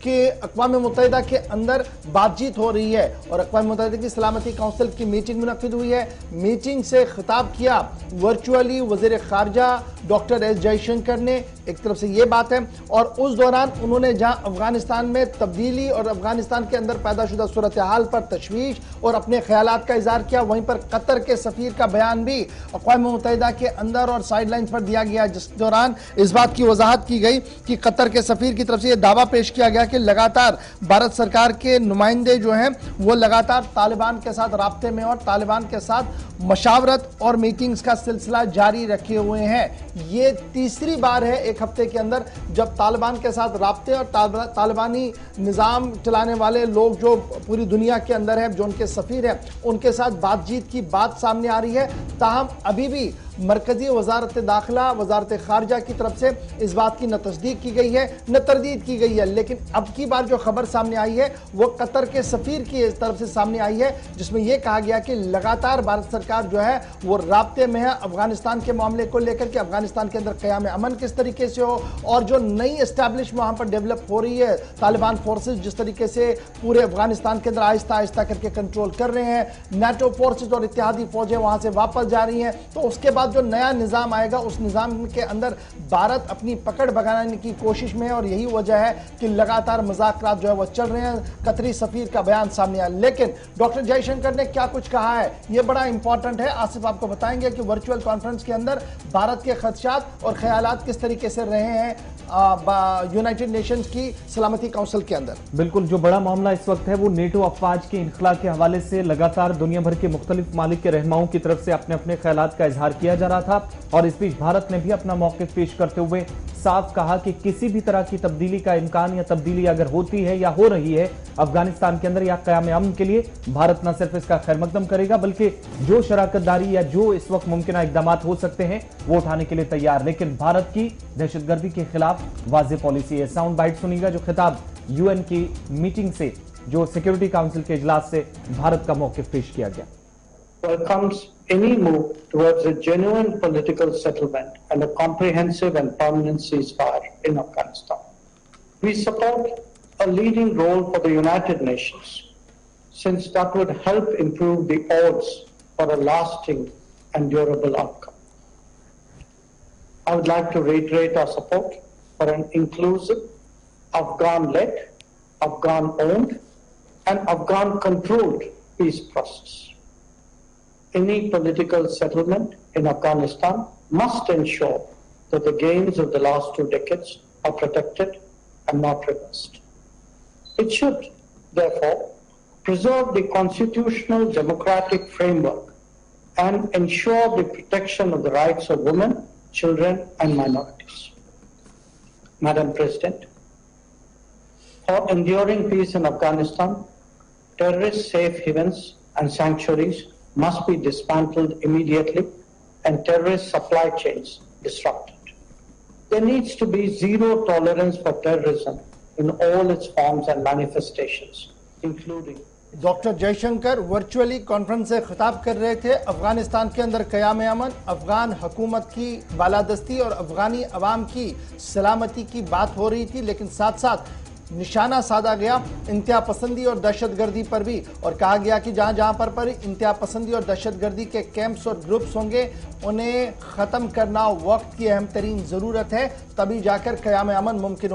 कि अक़वाम मुत्तहिदा के अंदर बातचीत हो रही है और अक़वाम मुत्तहिदा की सलामती काउंसिल की मीटिंग मुनक्किद हुई है। मीटिंग से खिताब किया वर्चुअली वज़ीर ख़ारजा डॉक्टर एस जयशंकर ने। एक तरफ से ये बात है और उस दौरान उन्होंने जहां अफगानिस्तान में तब्दीली और अफगानिस्तान के अंदर पैदाशुदा सूरत हाल पर तशवीश और अपने ख्यालात का इजहार किया, वहीं पर कतर के सफीर का बयान भी अक़वाम मुत्तहिदा के अंदर और साइडलाइंस पर दिया गया, जिस दौरान इस बात की वजाहत की गई कि कतर के सफीर की तरफ से यह दावा पेश किया गया कि लगातार भारत सरकार के नुमाइंदे जो हैं वो लगातार तालिबान के साथ राब्ते में और तालिबान के साथ मशावरत और मीटिंग्स का सिलसिला जारी रखे हुए हैं। ये तीसरी बार है एक हफ्ते के अंदर जब तालिबान के साथ राब्ते और तालिबानी निज़ाम चलाने वाले लोग जो पूरी दुनिया के अंदर है, जो उनके सफीर हैं, उनके साथ बातचीत की बात सामने आ रही है। ताहम अभी भी मरकजी वजारत दाखिला वजारत खारजा की तरफ से इस बात की न तस्दीक की गई है न तरदीद की गई है, लेकिन अब की बार जो खबर सामने आई है वो कतर के सफीर की तरफ से सामने आई है, जिसमें यह कहा गया कि लगातार भारत सरकार जो है वो राब्ते में है अफगानिस्तान के मामले को लेकर के, अफगानिस्तान के अंदर क़याम अमन किस तरीके से हो और जो नई एस्टैब्लिश वहां पर डेवलप हो रही है, तालिबान फोर्सेज जिस तरीके से पूरे अफगानिस्तान के अंदर आहिस्ता आहिस्ता करके कंट्रोल कर रहे हैं, नाटो फोर्सेज और इत्तेहादी फौजें वहां से वापस जा रही हैं, तो उसके बाद जो नया निजाम आएगा उस निजाम के अंदर भारत अपनी पकड़ भगाने की कोशिश में है और यही वजह है कि लगातार मुज़ाकरात जो है वो चल रहे हैं। कतरी सफीर का बयान सामने आया, लेकिन डॉक्टर जयशंकर ने क्या कुछ कहा है यह बड़ा इंपॉर्टेंट है। आसिफ आपको बताएंगे कि वर्चुअल कॉन्फ्रेंस के अंदर भारत के खदशात और ख्यालात किस तरीके से रहे हैं यूनाइटेड नेशंस की सलामती काउंसिल के अंदर। बिल्कुल, जो बड़ा मामला इस वक्त है वो नेटो अफवाज के इनखला के हवाले से लगातार दुनिया भर के मुख्तलिफ मालिक के रहनुमाओं की तरफ से अपने अपने ख्यालात का इजहार किया जा रहा था और इस बीच भारत ने भी अपना मौक़िफ़ पेश करते हुए साफ कहा कि किसी भी तरह की तब्दीली का इम्कान या तब्दीली अगर होती है या हो रही है अफगानिस्तान के अंदर या क़याम अमन के लिए, भारत न सिर्फ इसका खैर मकदम करेगा बल्कि जो शराकतदारी या जो इस वक्त मुमकिन इकदाम हो सकते हैं वो उठाने के लिए तैयार। लेकिन भारत की दहशतगर्दी के खिलाफ वाज़ेह पॉलिसी है। साउंड बाइट सुनिएगा जो खिताब यूएन की मीटिंग से, जो सिक्योरिटी काउंसिल के इजलास से भारत का मौक़िफ़ पेश किया गया। Welcomes any move towards a genuine political settlement and a comprehensive and permanent ceasefire in Afghanistan. We support a leading role for the United Nations, since that would help improve the odds for a lasting and durable outcome. I would like to reiterate our support for an inclusive, Afghan-led, Afghan-owned, and Afghan-controlled peace process. Any political settlement in Afghanistan must ensure that the gains of the last 2 decades are protected and not reversed. It should, therefore, preserve the constitutional democratic framework and ensure the protection of the rights of women, children, and minorities. Madam President, for enduring peace in Afghanistan, terrorist safe havens and sanctuaries must be dismantled immediately and terrorist supply chains disrupted. There needs to be zero tolerance for terrorism in all its forms and manifestations, including doctor Jaishankar virtually conference से खिताब कर रहे थे। अफगानिस्तान के अंदर क़याम अमन, अफगान हुकूमत की बालादस्ती और अफगानी अवाम की सलामती की बात हो रही थी, लेकिन साथ साथ निशाना साधा गया इंतहा पसंदी और दहशतगर्दी पर भी और कहा गया कि जहां जहां पर इंतहा पसंदी और दहशतगर्दी के कैंप्स और ग्रुप्स होंगे उन्हें ख़त्म करना वक्त की अहम तरीन ज़रूरत है, तभी जाकर क़याम अमन मुमकिन हो।